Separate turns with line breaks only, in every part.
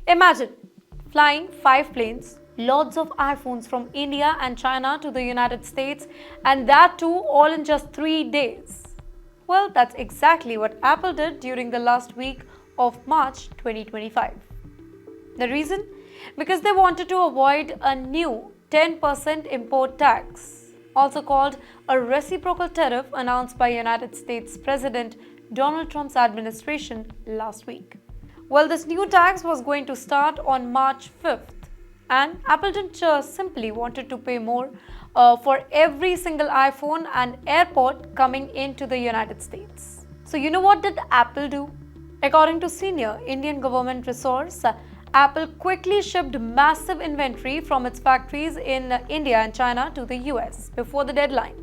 Imagine flying 5 planes, loads of iPhones from India and China to the United States, and that too all in just 3 days. Well, that's exactly what Apple did during the last week of March 2025. The reason? Because they wanted to avoid a new 10% import tax, also called a reciprocal tariff, announced by United States President Donald Trump's administration last week. Well, this new tax was going to start on March 5th, and Apple didn't just simply wanted to pay more for every single iPhone and AirPod coming into the United States. So you know what did Apple do? According to senior Indian government resource, Apple quickly shipped massive inventory from its factories in India and China to the US before the deadline.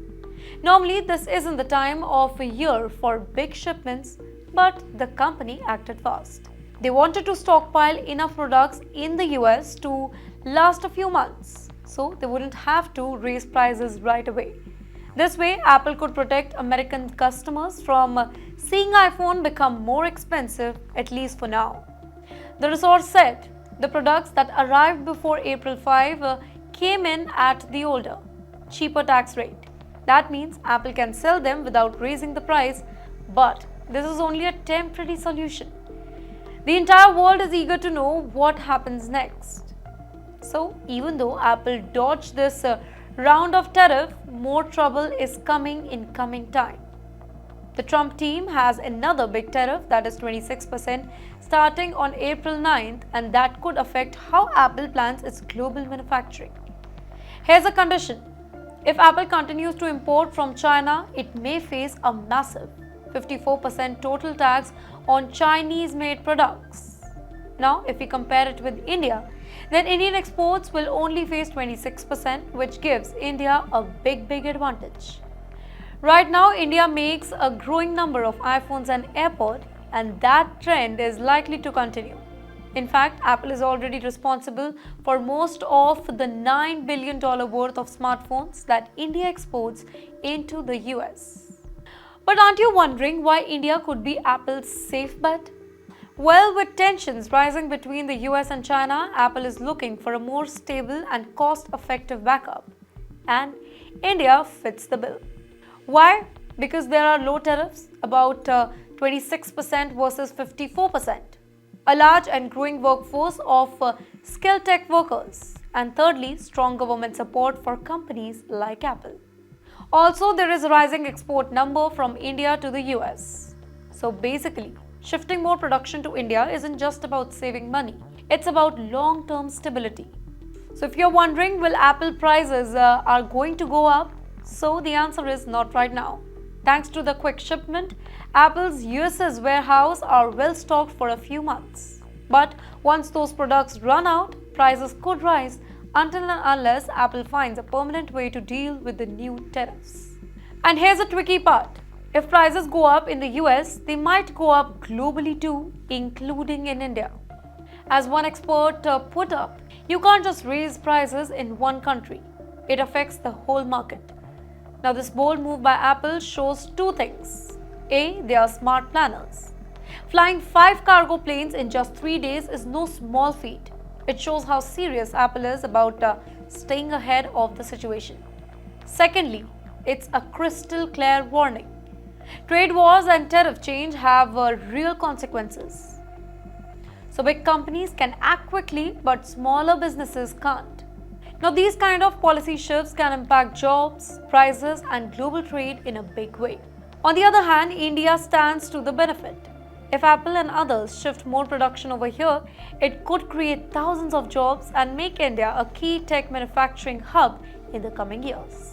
Normally, this isn't the time of year for big shipments, but the company acted fast. They wanted to stockpile enough products in the US to last a few months, so they wouldn't have to raise prices right away. This way, Apple could protect American customers from seeing iPhone become more expensive, at least for now. The resource said the products that arrived before April 5 came in at the older, cheaper tax rate. That means Apple can sell them without raising the price, but this is only a temporary solution. The entire world is eager to know what happens next. So, even though Apple dodged this round of tariff, more trouble is coming in coming time. The Trump team has another big tariff, that is 26%, starting on April 9th, and that could affect how Apple plans its global manufacturing. Here's a condition. If Apple continues to import from China, it may face a massive 54% total tax on Chinese-made products. Now, if we compare it with India, then Indian exports will only face 26%, which gives India a big advantage. Right now, India makes a growing number of iPhones and AirPods, and that trend is likely to continue. In fact, Apple is already responsible for most of the $9 billion worth of smartphones that India exports into the US. But aren't you wondering why India could be Apple's safe bet? Well, with tensions rising between the US and China, Apple is looking for a more stable and cost-effective backup. And India fits the bill. Why? Because there are low tariffs, about 26% versus 54%. A large and growing workforce of skilled tech workers. And thirdly, strong government support for companies like Apple. Also, there is a rising export number from India to the US. So basically, shifting more production to India isn't just about saving money. It's about long-term stability. So if you're wondering, will Apple prices are going to go up? So the answer is not right now. Thanks to the quick shipment, Apple's US's warehouse are well stocked for a few months. But once those products run out, prices could rise until and unless Apple finds a permanent way to deal with the new tariffs. And here's a tricky part. If prices go up in the US, they might go up globally too, including in India. As one expert put up, you can't just raise prices in one country. It affects the whole market. Now, this bold move by Apple shows two things. A, they are smart planners. Flying 5 cargo planes in just 3 days is no small feat. It shows how serious Apple is about staying ahead of the situation. Secondly, it's a crystal clear warning. Trade wars and tariff change have real consequences. So big companies can act quickly, but smaller businesses can't. Now, these kind of policy shifts can impact jobs, prices, and global trade in a big way. On the other hand, India stands to the benefit. If Apple and others shift more production over here, it could create thousands of jobs and make India a key tech manufacturing hub in the coming years.